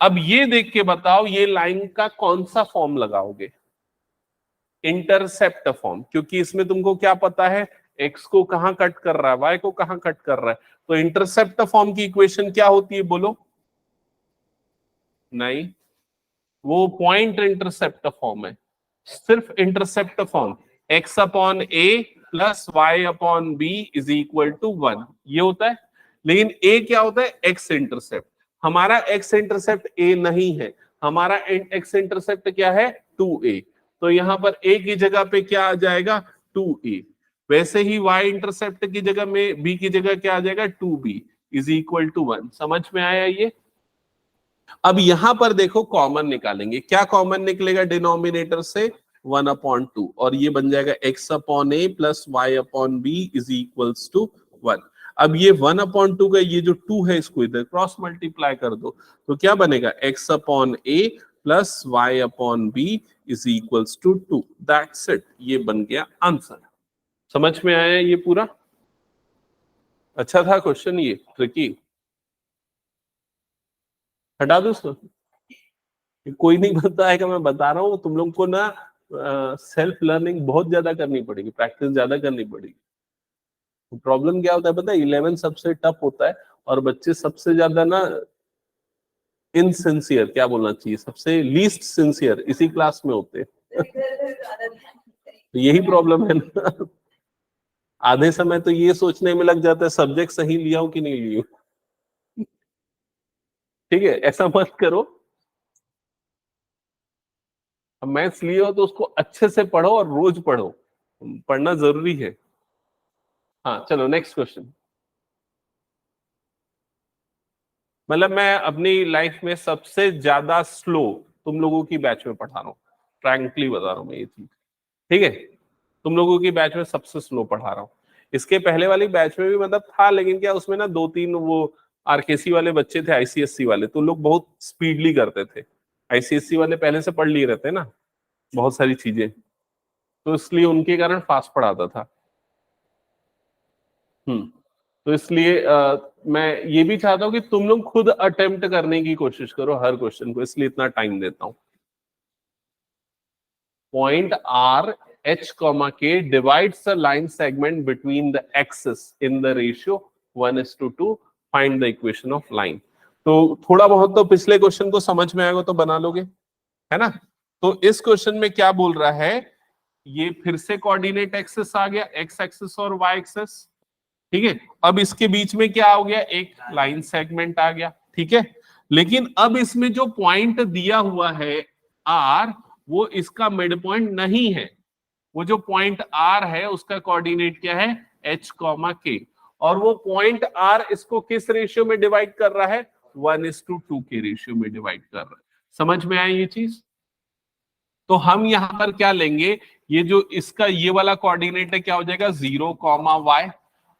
[SPEAKER 1] अब ये देख के बताओ ये लाइन का कौन सा फॉर्म लगाओगे? इंटरसेप्ट फॉर्म, क्योंकि इसमें तुमको क्या पता है? x को कहां कट कर रहा है, y को कहां कट कर रहा है। तो इंटरसेप्ट फॉर्म की इक्वेशन क्या होती है? बोलो। नहीं, वो पॉइंट इंटरसेप्ट फॉर्म है। सिर्फ intercept form x/a plus y/b is equal to 1, ये होता है। लेकिन a क्या होता है? x intercept. हमारा x इंटरसेप्ट a नहीं है, हमारा x इंटरसेप्ट क्या है? 2a। तो यहां पर a की जगह पे क्या आ जाएगा? 2a। वैसे ही y इंटरसेप्ट की जगह में b की जगह क्या आ जाएगा? 2b is equal to 1। समझ में आया ये? अब यहां पर देखो कॉमन निकालेंगे, क्या कॉमन निकलेगा डिनोमिनेटर से? 1/2, और ये बन जाएगा x/a plus y/b is equals to 1। अब ये 1/2 का ये जो 2 है इसको इधर क्रॉस मल्टीप्लाई कर दो, तो क्या बनेगा? x/a plus y/b is equals to 2। That's it, ये बन गया आंसर। समझ में आया ये पूरा? अच्छा था क्वेश्चन, ये ट्रिकी। हटा दो उसको, कोई नहीं बताएगा, मैं बता रहा हूँ तुम लोग को ना। सेल्फ लर्निंग बहुत ज्यादा करनी पड़ेगी, प्रैक्टिस ज्यादा करनी पड़ेगी। प्रॉब्लम क्या होता है पता है? 11 सबसे टफ होता है और बच्चे सबसे ज्यादा ना इनसिंसियर, क्या बोलना चाहिए, सबसे लीस्ट सिंसियर इसी क्लास में होते हैं। तो यही प्रॉब्लम है ना। आधे समय तो ये सोचने में लग जाता है सब्जेक्ट सही लिया हूं कि नहीं लिया हूं। ठीक है, ऐसा मत करो। अब मैथ्स लिए हो तो उसको अच्छे से पढ़ो और रोज पढ़ो, पढ़ना जरूरी है। हाँ चलो नेक्स्ट क्वेश्चन। मतलब मैं अपनी लाइफ में सबसे ज्यादा स्लो तुम लोगों की बैच में पढ़ा रहा हूँ, फ्रैंकली बता रहा हूँ मैं ये चीज। ठीक है, तुम लोगों की बैच में सबसे स्लो पढ़ा रहा हूँ। इसके पहले वाली बैच में भी मतलब था, लेकिन क्या उसमें ना 2-3 वो आरकेसी वाले बच्चे थे, आईसीएससी वाले, तो लोग बहुत स्पीडली करते थे। आईसीएससी वाले पहले से पढ़ लिए रहते ना बहुत सारी चीजें, तो इसलिए उनके कारण फास्ट पढ़ाता था। तो इसलिए मैं ये भी चाहता हूँ कि तुम लोग खुद अटेम्प्ट करने की कोशिश करो हर क्वेश्चन को, इसलिए इतना टाइम देता हूँ। point R H comma K divides the line segment between the axes in the ratio 1:2. Find the equation of line. तो थोड़ा बहुत तो पिछले क्वेश्चन को समझ में आएगा तो बना लोगे, है ना। तो इस क्वेश्चन में क्या बोल रहा है, ये फिर से कोऑर्डिनेट एक्सिस आ गया, एक्स एक्सिस और वाई एक्सिस, ठीक है। अब इसके बीच में क्या हो गया, एक लाइन सेगमेंट आ गया, ठीक है। लेकिन अब इसमें जो पॉइंट दिया हुआ है आर, वो इसका मिड पॉइंट नहीं है। वो जो पॉइंट आर है उसका कोऑर्डिनेट क्या है, एच कॉमा के, और वो पॉइंट आर इसको किस रेशियो में डिवाइड कर रहा है, 1:2 के रेशियो में डिवाइड कर रहा है। समझ में आई ये चीज। तो हम यहां पर क्या लेंगे, ये जो इसका ये वाला कोऑर्डिनेट है क्या हो जाएगा 0, y,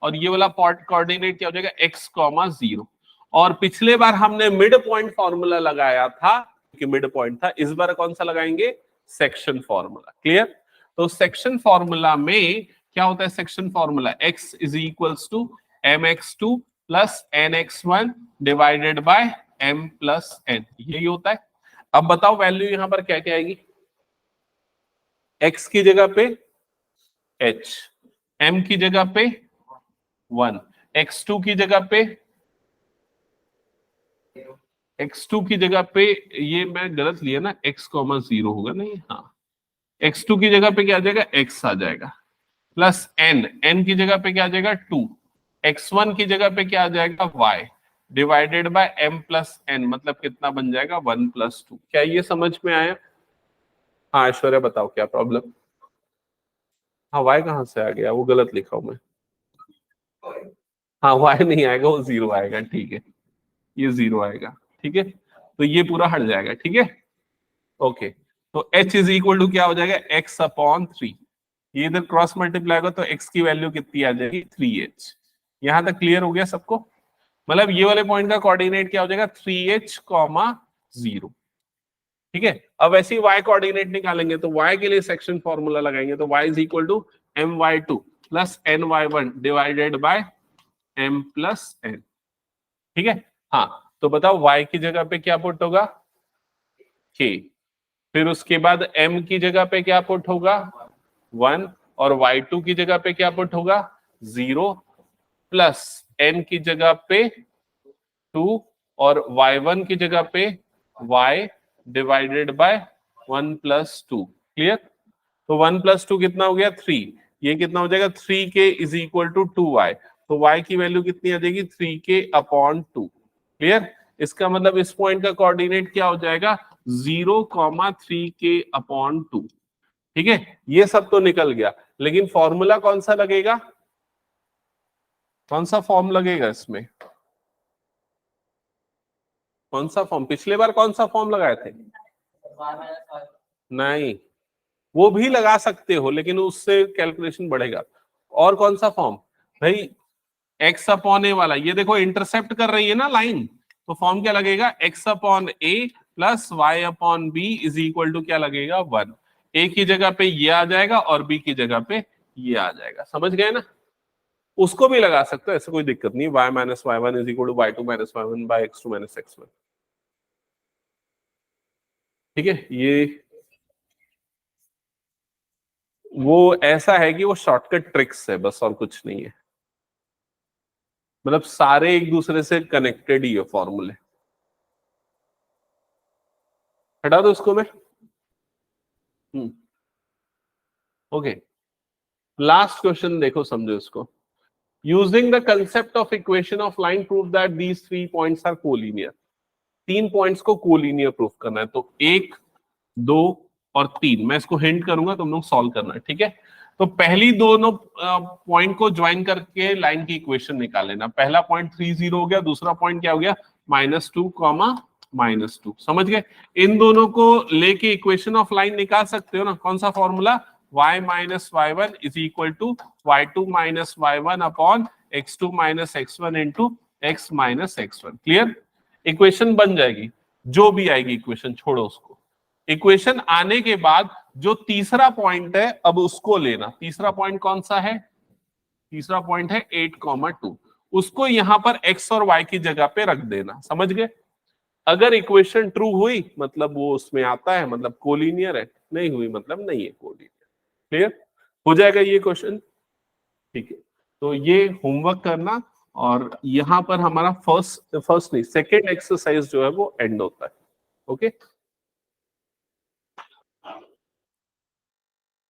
[SPEAKER 1] और ये वाला कोऑर्डिनेट क्या हो जाएगा x, 0। और पिछले बार हमने मिड पॉइंट फॉर्मूला लगाया था कि मिड पॉइंट था, इस बार कौन सा लगाएंगे, सेक्शन फॉर्मूला। क्लियर। तो सेक्शन फॉर्मूला में क्या होता है, section formula x is equals to mx2 plus nx1 divided by m plus n, यही होता है। अब बताओ वैल्यू यहां पर क्या क्या आएगी, x की जगह पे h, m की जगह पे 1, x2 की जगह पे, x2 की जगह पे, ये मैं गलत लिया ना, x, 0 होगा नहीं, हाँ, x2 की जगह पे क्या आ जाएगा, x आ जाएगा, प्लस n, n की जगह पे क्या आ जाएगा 2, x1 की जगह पे क्या आ जाएगा y, divided by m plus n, मतलब कितना बन जाएगा 1 + 2। क्या ये समझ में आया। हाँ ऐश्वर्या बताओ क्या प्रॉब्लम। हाँ y कहाँ से आ गया, वो गलत लिखा हूं मैं। हाँ y नहीं आएगा, वो 0 आएगा, ठीक है, ये 0 आएगा, ठीक है। तो ये पूरा हट जाएगा, ठीक है, ओके। तो h इज इक्वल टू क्या हो जाएगा, x/3। ये इधर क्रॉस मल्टीप्लाई होगा तो x की वैल्यू कितनी आ जाएगी, 3h। यहां तक क्लियर हो गया सबको। मतलब ये वाले पॉइंट का कोऑर्डिनेट क्या हो जाएगा, 3h, 0, ठीक है। अब ऐसे ही y कोऑर्डिनेट निकालेंगे तो y के लिए सेक्शन फॉर्मूला लगाएंगे, तो y is equal to my2 plus ny1 divided by m plus n, ठीक है। हाँ तो बताओ y की जगह पे क्या पुट होगा, k, फिर उसके बाद m की जगह पे क्या पुट होगा 1, और y2 की जगह पे क्या पुट होगा 0, प्लस n की जगह पे 2, और y1 की जगह पे y डिवाइडेड बाय 1 + 2। क्लियर। तो 1 + 2 कितना हो गया 3, ये कितना हो जाएगा 3k is equal to 2y, तो y की वैल्यू कितनी आ जाएगी 3k/2। क्लियर। इसका मतलब इस पॉइंट का कोऑर्डिनेट क्या हो जाएगा 0, 3k/2, ठीक है। ये सब तो निकल गया, लेकिन फॉर्मूला कौन सा लगेगा, कौन सा फॉर्म लगेगा इसमें, कौन सा फॉर्म, पिछले बार कौन सा फॉर्म लगाए थे, नहीं वो भी लगा सकते हो लेकिन उससे कैलकुलेशन बढ़ेगा। और कौन सा फॉर्म भाई, x/a वाला, ये देखो इंटरसेप्ट कर रही है ना लाइन, तो फॉर्म क्या लगेगा x/a plus y/b is equal to क्या लगेगा 1। a की जगह पे ये आ जाएगा और b की जगह पे ये आ जाएगा, समझ गए ना। उसको भी लगा सकते हो, ऐसे कोई दिक्कत नहीं, y - y1 is equal to y2 - y1 by x2 - x1, ठीक है। ये वो ऐसा है कि वो शॉर्टकट ट्रिक्स है बस, और कुछ नहीं है। मतलब सारे एक दूसरे से कनेक्टेड ही है फॉर्मूले। हटा दो उसको मैं। ओके, लास्ट क्वेश्चन देखो, समझो इसको। Using the concept of equation of line prove that these 3 points are collinear. 3 points को कोलिनियर प्रूफ करना है, तो 1, 2 और 3, मैं इसको हिंट करूंगा, तुम लोग सॉल्व करना है, ठीक है। तो पहली दोनों पॉइंट को ज्वाइन करके लाइन की इक्वेशन निकाल लेना। पहला पॉइंट 3, 0 हो गया, दूसरा पॉइंट क्या हो गया -2, -2, समझ गए। इन दोनों को लेके इक्वेशन ऑफ लाइन निकाल सकते हो ना, कौन सा formula, y - y1 is equal to y2 - y1 upon x2 - x1 into x - x1। Clear. Equation बन जाएगी, जो भी आएगी इक्वेशन छोड़ो उसको। इक्वेशन आने के बाद जो तीसरा पॉइंट है अब उसको लेना। तीसरा पॉइंट कौन सा है, तीसरा पॉइंट है 8, 2, उसको यहां पर x और y की जगह पे रख देना, समझ गए। अगर इक्वेशन ट्रू हुई मतलब वो उसमें आता है, मतलब कोलिनियर है, नहीं हुई मतलब नहीं है कोलिनियर। क्लियर हो जाएगा ये क्वेश्चन? ठीक है, तो ये होमवर्क करना, और यहाँ पर हमारा फर्स्ट नहीं सेकेंड एक्सरसाइज जो है वो एंड होता है। ओके